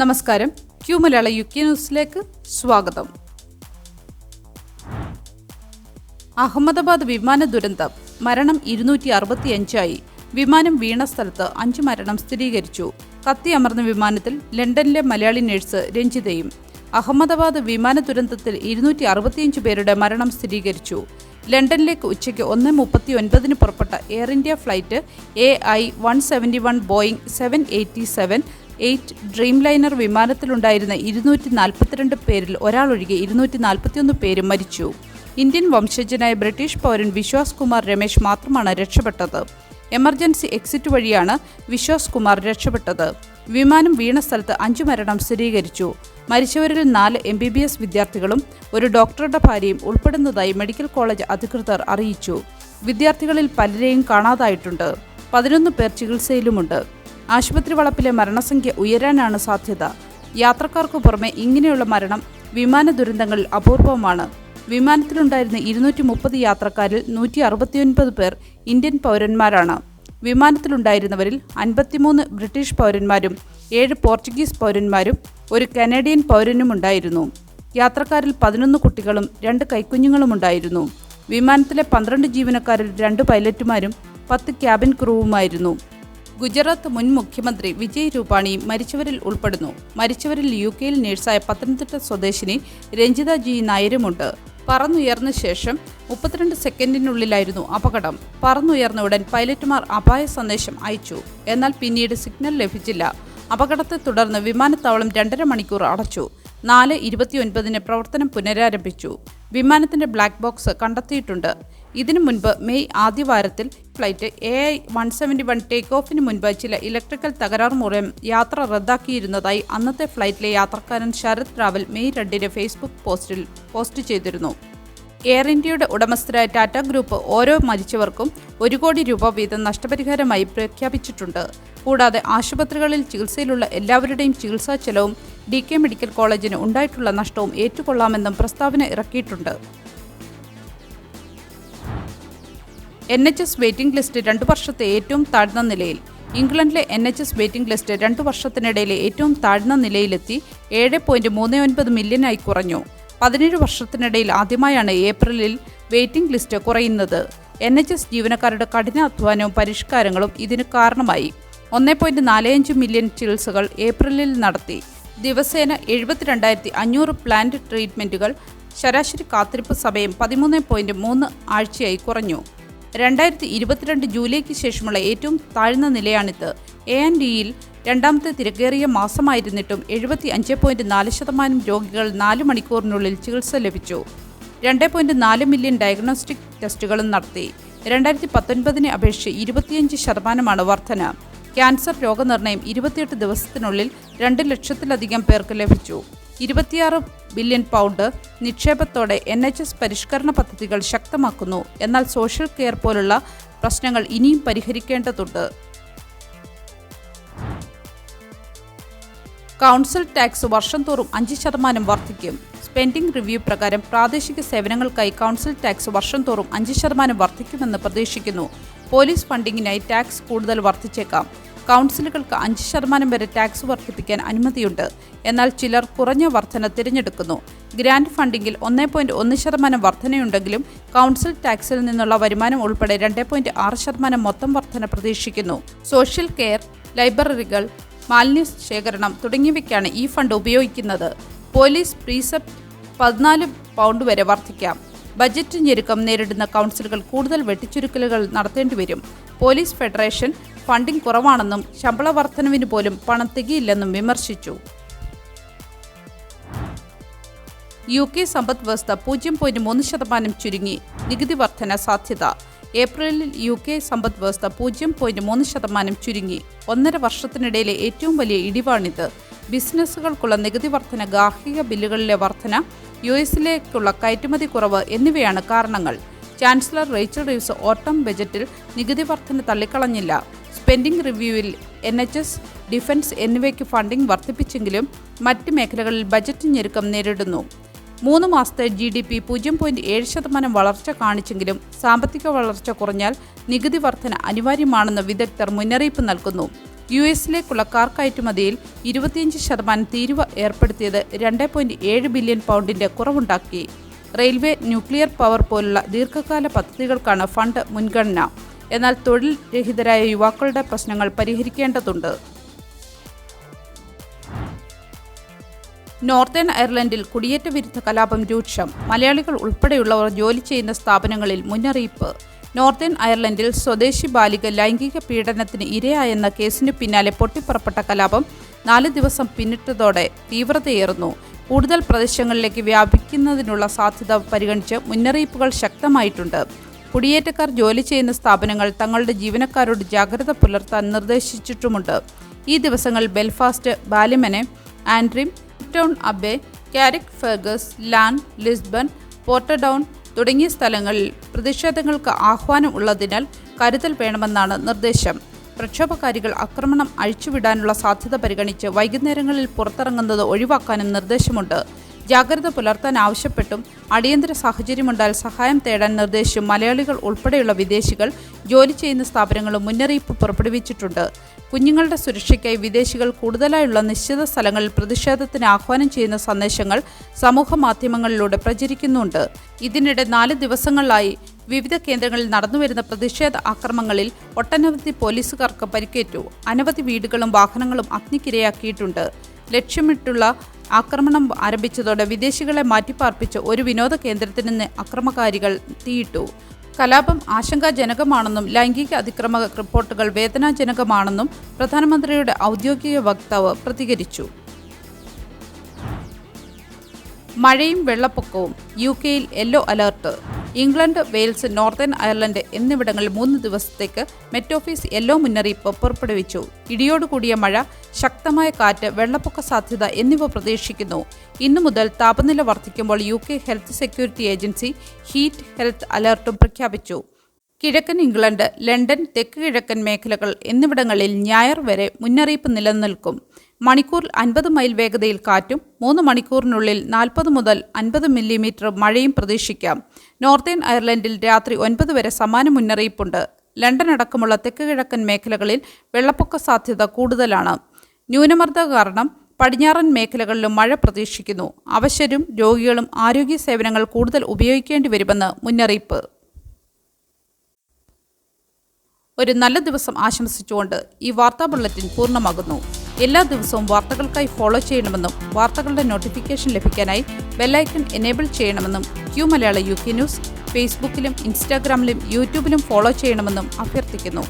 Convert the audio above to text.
നമസ്കാരം. ക്യൂ മലയാള UK ന്യൂസിലേക്ക് സ്വാഗതം. അഹമ്മദാബാദ് വിമാന ദുരന്തം, മരണം 265. വിമാനം വീണ സ്ഥലത്ത് 5 മരണം സ്ഥിരീകരിച്ചു. കത്തിയമർന്ന വിമാനത്തിൽ ലണ്ടനിലെ മലയാളി നഴ്സ് രഞ്ജിതയും. അഹമ്മദാബാദ് വിമാന ദുരന്തത്തിൽ 265 പേരുടെ മരണം സ്ഥിരീകരിച്ചു. ലണ്ടനിലേക്ക് ഉച്ചയ്ക്ക് 1:39 പുറപ്പെട്ട Air India flight AI-171 Boeing 787-8 Dreamliner വിമാനത്തിലുണ്ടായിരുന്ന 242 പേരിൽ ഒരാളൊഴികെ 241 പേര് മരിച്ചു. ഇന്ത്യൻ വംശജനായ ബ്രിട്ടീഷ് പൗരൻ വിശ്വാസ് കുമാർ രമേശ് മാത്രമാണ് രക്ഷപ്പെട്ടത്. എമർജൻസി എക്സിറ്റ് വഴിയാണ് വിശ്വാസ് കുമാർ രക്ഷപ്പെട്ടത്. വിമാനം വീണ സ്ഥലത്ത് 5 മരണം സ്ഥിരീകരിച്ചു. മരിച്ചവരിൽ 4 MBBS വിദ്യാർത്ഥികളും ഒരു ഡോക്ടറുടെ ഭാര്യയും ഉൾപ്പെടുന്നതായി മെഡിക്കൽ കോളേജ് അധികൃതർ അറിയിച്ചു. വിദ്യാർത്ഥികളിൽ പലരെയും കാണാതായിട്ടുണ്ട്. 11 പേർ ചികിത്സയിലുമുണ്ട്. ആശുപത്രി വളപ്പിലെ മരണസംഖ്യ ഉയരാനാണ് സാധ്യത. യാത്രക്കാർക്ക് പുറമെ ഇങ്ങനെയുള്ള മരണം വിമാന ദുരന്തങ്ങളിൽ അപൂർവമാണ്. വിമാനത്തിലുണ്ടായിരുന്ന 230 യാത്രക്കാരിൽ 169 പേർ ഇന്ത്യൻ പൗരന്മാരാണ്. വിമാനത്തിലുണ്ടായിരുന്നവരിൽ 53 ബ്രിട്ടീഷ് പൗരന്മാരും 7 പോർച്ചുഗീസ് പൗരന്മാരും 1 കനേഡിയൻ പൗരനുമുണ്ടായിരുന്നു. യാത്രക്കാരിൽ 11 കുട്ടികളും 2 കൈക്കുഞ്ഞുങ്ങളുമുണ്ടായിരുന്നു. വിമാനത്തിലെ 12 ജീവനക്കാരിൽ 2 പൈലറ്റുമാരും 10 ക്യാബിൻ ക്രൂവുമായിരുന്നു. ഗുജറാത്ത് മുൻ മുഖ്യമന്ത്രി വിജയ് രൂപാണി മരിച്ചവരിൽ ഉൾപ്പെടുന്നു. മരിച്ചവരിൽ UK-യിൽ നഴ്സായ പത്തനംതിട്ട സ്വദേശിനി രഞ്ജിത G നായരുമുണ്ട്. പറന്നുയർന്ന ശേഷം 32 സെക്കൻഡിനുള്ളിലായിരുന്നു അപകടം. പറന്നുയർന്ന ഉടൻ പൈലറ്റുമാർ അപായ സന്ദേശം അയച്ചു. എന്നാൽ പിന്നീട് സിഗ്നൽ ലഭിച്ചില്ല. അപകടത്തെ തുടർന്ന് വിമാനത്താവളം 2.5 മണിക്കൂർ അടച്ചു. 4:29 പ്രവർത്തനം പുനരാരംഭിച്ചു. വിമാനത്തിന്റെ ബ്ലാക്ക് ബോക്സ് കണ്ടെത്തിയിട്ടുണ്ട്. ഇതിനു മുൻപ് മെയ് ആദ്യവാരത്തിൽ ഫ്ലൈറ്റ് AI-171 ടേക്ക് ഓഫിന് മുൻപ് ചില ഇലക്ട്രിക്കൽ തകരാർ മൂലം യാത്ര റദ്ദാക്കിയിരുന്നതായി അന്നത്തെ ഫ്ലൈറ്റിലെ യാത്രക്കാരൻ ശരത് ട്രാവൽ മെയ് 2 ഫേസ്ബുക്ക് പോസ്റ്റിൽ പോസ്റ്റ് ചെയ്തിരുന്നു. എയർ ഇന്ത്യയുടെ ഉടമസ്ഥരായ ടാറ്റ ഗ്രൂപ്പ് ഓരോ മരിച്ചവർക്കും 1 കോടി രൂപ വീതം നഷ്ടപരിഹാരമായി പ്രഖ്യാപിച്ചിട്ടുണ്ട്. കൂടാതെ ആശുപത്രികളിൽ ചികിത്സയിലുള്ള എല്ലാവരുടെയും ചികിത്സാ ചെലവും DK മെഡിക്കൽ കോളേജിന് ഉണ്ടായിട്ടുള്ള നഷ്ടവും ഏറ്റുകൊള്ളാമെന്നും പ്രസ്താവന ഇറക്കിയിട്ടുണ്ട്. NHS വെയിറ്റിംഗ് ലിസ്റ്റ് 2 വർഷത്തെ ഏറ്റവും താഴ്ന്ന നിലയിൽ. ഇംഗ്ലണ്ടിലെ NHS വെയിറ്റിംഗ് ലിസ്റ്റ് 2 വർഷത്തിനിടയിലെ ഏറ്റവും താഴ്ന്ന നിലയിലെത്തി 7.39 മില്യനായി കുറഞ്ഞു. 17 വർഷത്തിനിടയിൽ ആദ്യമായാണ് ഏപ്രിലിൽ വെയിറ്റിംഗ് ലിസ്റ്റ് കുറയുന്നത്. NHS ജീവനക്കാരുടെ കഠിനാധ്വാനവും പരിഷ്കാരങ്ങളും ഇതിന് കാരണമായി. 1.45 മില്യൺ ചികിത്സകൾ ഏപ്രിലിൽ നടത്തി. ദിവസേന 72,500 പ്ലാന്റ് ട്രീറ്റ്മെൻറ്റുകൾ. ശരാശരി കാത്തിരിപ്പ് സമയം 13.3 ആഴ്ചയായി കുറഞ്ഞു. 2022 ജൂലൈക്ക് ശേഷമുള്ള ഏറ്റവും താഴ്ന്ന നിലയാണിത്. A&Eയിൽ രണ്ടാമത്തെ തിരക്കേറിയ മാസമായിരുന്നിട്ടും 75.4% രോഗികൾ 4 മണിക്കൂറിനുള്ളിൽ ചികിത്സ ലഭിച്ചു. 2.4 മില്യൺ ഡയഗ്നോസ്റ്റിക് ടെസ്റ്റുകളും നടത്തി. 2019 അപേക്ഷിച്ച് 25% വർധന. ക്യാൻസർ രോഗനിർണയം 28 ദിവസത്തിനുള്ളിൽ 2 ലക്ഷത്തിലധികം പേർക്ക് ലഭിച്ചു. 26 ബില്യൺ പൗണ്ട് നിക്ഷേപത്തോടെ NHS പരിഷ്കരണ പദ്ധതികൾ ശക്തമാക്കുന്നു. എന്നാൽ സോഷ്യൽ കെയർ പോലുള്ള പ്രശ്നങ്ങൾ ഇനിയും പരിഹരിക്കേണ്ടതുണ്ട്. കൗൺസിൽ ടാക്സ് വർഷം തോറും 5% വർദ്ധിക്കും. സ്പെൻഡിംഗ് റിവ്യൂ പ്രകാരം പ്രാദേശിക സേവനങ്ങൾക്കായി കൗൺസിൽ ടാക്സ് വർഷം തോറും 5% വർദ്ധിക്കുമെന്ന് പ്രതീക്ഷിക്കുന്നു. പോലീസ് ഫണ്ടിങ്ങിനായി ടാക്സ് കൂടുതൽ വർദ്ധിച്ചേക്കാം. കൗൺസിലുകൾക്ക് 5% വരെ ടാക്സ് വർദ്ധിപ്പിക്കാൻ അനുമതിയുണ്ട്. എന്നാൽ ചിലർ കുറഞ്ഞ വർധന തിരഞ്ഞെടുക്കുന്നു. ഗ്രാന്റ് ഫണ്ടിങ്ങിൽ 1.1% വർധനയുണ്ടെങ്കിലും കൗൺസിൽ ടാക്സിൽ നിന്നുള്ള വരുമാനം ഉൾപ്പെടെ 2.6% മൊത്തം വർധന പ്രതീക്ഷിക്കുന്നു. സോഷ്യൽ കെയർ, ലൈബ്രറികൾ, മാലിന്യ ശേഖരണം തുടങ്ങിയവയ്ക്കാണ് ഈ ഫണ്ട് ഉപയോഗിക്കുന്നത്. പോലീസ് പ്രീസെപ്റ്റ് 14 പൗണ്ട് വരെ വർദ്ധിക്കാം. ബജറ്റ് ഞെരുക്കം നേരിടുന്ന കൗൺസിലുകൾ കൂടുതൽ വെട്ടിച്ചുരുക്കലുകൾ നടത്തേണ്ടിവരും. പോലീസ് ഫെഡറേഷൻ ഫണ്ടിംഗ് കുറവാണെന്നും ശമ്പള വർധനവിന് പോലും പണം തികയില്ലെന്നും വിമർശിച്ചു. UK സമ്പദ് വ്യവസ്ഥ 0.3% ചുരുങ്ങി. നികുതി വർധന സാധ്യത. ഏപ്രിലിൽ UK സമ്പദ് വ്യവസ്ഥ 0.3% ചുരുങ്ങി. 1.5 വർഷത്തിനിടയിലെ ഏറ്റവും വലിയ ഇടിവാണിത്. ബിസിനസ്സുകൾക്കുള്ള നികുതി വർധന, ഗാർഹിക ബില്ലുകളിലെ വർധന, US-ലേക്കുള്ള കയറ്റുമതി കുറവ് എന്നിവയാണ് കാരണങ്ങൾ. ചാൻസലർ റേച്ചൽ റീവ്സ് ഓട്ടം ബജറ്റിൽ നികുതി വർധന തള്ളിക്കളഞ്ഞില്ല. സ്പെൻഡിംഗ് റിവ്യൂവിൽ NHS, ഡിഫൻസ് എന്നിവയ്ക്ക് ഫണ്ടിംഗ് വർദ്ധിപ്പിച്ചെങ്കിലും മറ്റ് മേഖലകളിൽ ബജറ്റ് ഞെരുക്കം നേരിടുന്നു. 3 മാസത്തെ GDP 0.7% വളർച്ച കാണിച്ചെങ്കിലും സാമ്പത്തിക വളർച്ച കുറഞ്ഞാൽ നികുതി വർധന അനിവാര്യമാണെന്ന് വിദഗ്ധർ മുന്നറിയിപ്പ് നൽകുന്നു. US-ലേക്കുള്ള കാർ കയറ്റുമതിയിൽ 25% തീരുവ ഏർപ്പെടുത്തിയത് 2.7 ബില്യൺ പൗണ്ടിന്റെ കുറവുണ്ടാക്കി. റെയിൽവേ, ന്യൂക്ലിയർ പവർ പോലുള്ള ദീർഘകാല പദ്ധതികൾക്കാണ് ഫണ്ട് മുൻഗണന. എന്നാൽ തൊഴിൽ രഹിതരായ യുവാക്കളുടെ പ്രശ്നങ്ങൾ പരിഹരിക്കേണ്ടതുണ്ട്. നോർത്തേൺ അയർലൻഡിൽ കുടിയേറ്റ വിരുദ്ധ കലാപം രൂക്ഷം. മലയാളികൾ ഉൾപ്പെടെയുള്ളവർ ജോലി ചെയ്യുന്ന സ്ഥാപനങ്ങളിൽ മുന്നറിയിപ്പ്. നോർത്തേൺ അയർലൻഡിൽ സ്വദേശി ബാലിക ലൈംഗിക പീഡനത്തിന് ഇരയായെന്ന കേസിനു പിന്നാലെ പൊട്ടിപ്പുറപ്പെട്ട കലാപം 4 ദിവസം പിന്നിട്ടതോടെ തീവ്രതയേറുന്നു. കൂടുതൽ പ്രദേശങ്ങളിലേക്ക് വ്യാപിക്കുന്നതിനുള്ള സാധ്യത പരിഗണിച്ച് മുന്നറിയിപ്പുകൾ ശക്തമായിട്ടുണ്ട്. കുടിയേറ്റക്കാർ ജോലി ചെയ്യുന്ന സ്ഥാപനങ്ങൾ തങ്ങളുടെ ജീവനക്കാരോട് ജാഗ്രത പുലർത്താൻ നിർദ്ദേശിച്ചിട്ടുമുണ്ട്. ഈ ദിവസങ്ങളിൽ Belfast, Ballymena, Antrim, town abbey, Carrickfergus, Larne, Lisburn, Portadown തുടങ്ങിയ സ്ഥലങ്ങളിൽ പ്രതിഷേധങ്ങൾക്ക് ആഹ്വാനം ഉള്ളതിനാൽ കരുതൽ വേണമെന്നാണ് നിർദ്ദേശം. പ്രക്ഷോഭകാരികൾ ആക്രമണം അഴിച്ചുവിടാനുള്ള സാധ്യത പരിഗണിച്ച് വൈകുന്നേരങ്ങളിൽ പുറത്തിറങ്ങുന്നത് ഒഴിവാക്കാനും നിർദ്ദേശമുണ്ട്. ജാഗ്രത പുലർത്താൻ ആവശ്യപ്പെട്ടും അടിയന്തര സാഹചര്യമുണ്ടായാൽ സഹായം തേടാൻ നിർദ്ദേശിച്ചും മലയാളികൾ ഉൾപ്പെടെയുള്ള വിദേശികൾ ജോലി ചെയ്യുന്ന സ്ഥാപനങ്ങളും മുന്നറിയിപ്പ് പുറപ്പെടുവിച്ചിട്ടുണ്ട്. കുഞ്ഞുങ്ങളുടെ സുരക്ഷയ്ക്കായി വിദേശികൾ കൂടുതലായുള്ള നിശ്ചിത സ്ഥലങ്ങളിൽ പ്രതിഷേധത്തിന് ആഹ്വാനം ചെയ്യുന്ന സന്ദേശങ്ങൾ സമൂഹ മാധ്യമങ്ങളിലൂടെ പ്രചരിക്കുന്നുണ്ട്. ഇതിനിടെ 4 ദിവസങ്ങളിലായി വിവിധ കേന്ദ്രങ്ങളിൽ നടന്നുവരുന്ന പ്രതിഷേധ ആക്രമണങ്ങളിൽ ഒട്ടനവധി പോലീസുകാർക്ക് പരിക്കേറ്റു. അനവധി വീടുകളും വാഹനങ്ങളും അഗ്നിക്കിരയാക്കിയിട്ടുണ്ട്. ലക്ഷ്യമിട്ടുള്ള ആക്രമണം ആരംഭിച്ചതോടെ വിദേശികളെ മാറ്റിപ്പാർപ്പിച്ച് ഒരു വിനോദ കേന്ദ്രത്തിന് അക്രമകാരികൾ തീയിട്ടു. കലാപം ആശങ്കാജനകമാണെന്നും ലൈംഗിക അതിക്രമ റിപ്പോർട്ടുകൾ വേദനാജനകമാണെന്നും പ്രധാനമന്ത്രിയുടെ ഔദ്യോഗിക വക്താവ് പ്രതികരിച്ചു. മഴയും വെള്ളപ്പൊക്കവും. UK-യിൽ yellow alert. England, Wales, Northern Ireland എന്നിവിടങ്ങളിൽ 3 ദിവസത്തേക്ക് മെറ്റ് ഓഫീസ് യെല്ലോ മുന്നറിയിപ്പ് പുറപ്പെടുവിച്ചു. ഇടിയോടുകൂടിയ മഴ, ശക്തമായ കാറ്റ്, വെള്ളപ്പൊക്ക സാധ്യത എന്നിവ പ്രതീക്ഷിക്കുന്നു. ഇന്നു മുതൽ താപനില വർദ്ധിക്കുമ്പോൾ UK health security agency heat health അലർട്ടും പ്രഖ്യാപിച്ചു. കിഴക്കൻ ഇംഗ്ലണ്ട്, ലണ്ടൻ, തെക്ക് കിഴക്കൻ മേഖലകൾ എന്നിവിടങ്ങളിൽ ഞായർ വരെ മുന്നറിയിപ്പ് നിലനിൽക്കും. മണിക്കൂറിൽ 50 മൈൽ വേഗതയിൽ കാറ്റും 3 മണിക്കൂറിനുള്ളിൽ 40 മുതൽ 50 മില്ലിമീറ്റർ മഴയും പ്രതീക്ഷിക്കാം. നോർത്തേൺ അയർലൻഡിൽ രാത്രി 9 വരെ സമാന മുന്നറിയിപ്പുണ്ട്. ലണ്ടൻ അടക്കമുള്ള തെക്ക് കിഴക്കൻ മേഖലകളിൽ വെള്ളപ്പൊക്ക സാധ്യത കൂടുതലാണ്. ന്യൂനമർദ്ദം കാരണം പടിഞ്ഞാറൻ മേഖലകളിലും മഴ പ്രതീക്ഷിക്കുന്നു. അവശരും രോഗികളും ആരോഗ്യ സേവനങ്ങൾ കൂടുതൽ ഉപയോഗിക്കേണ്ടി വരുമെന്ന് മുന്നറിയിപ്പ്. ഒരു നല്ല ദിവസം ആശംസിച്ചുകൊണ്ട് ഈ വാർത്താ ബുള്ളറ്റിൻ പൂർണ്ണമാകുന്നു. എല്ലാ ദിവസവും വാർത്തകൾക്കായി ഫോളോ ചെയ്യണമെന്നും വാർത്തകളുടെ നോട്ടിഫിക്കേഷൻ ലഭിക്കാനായി ബെല്ലൈക്കൺ എനേബിൾ ചെയ്യണമെന്നും Q മലയാളം UK ന്യൂസ് ഫേസ്ബുക്കിലും ഇൻസ്റ്റാഗ്രാമിലും യൂട്യൂബിലും ഫോളോ ചെയ്യണമെന്നും അഭ്യർത്ഥിക്കുന്നു.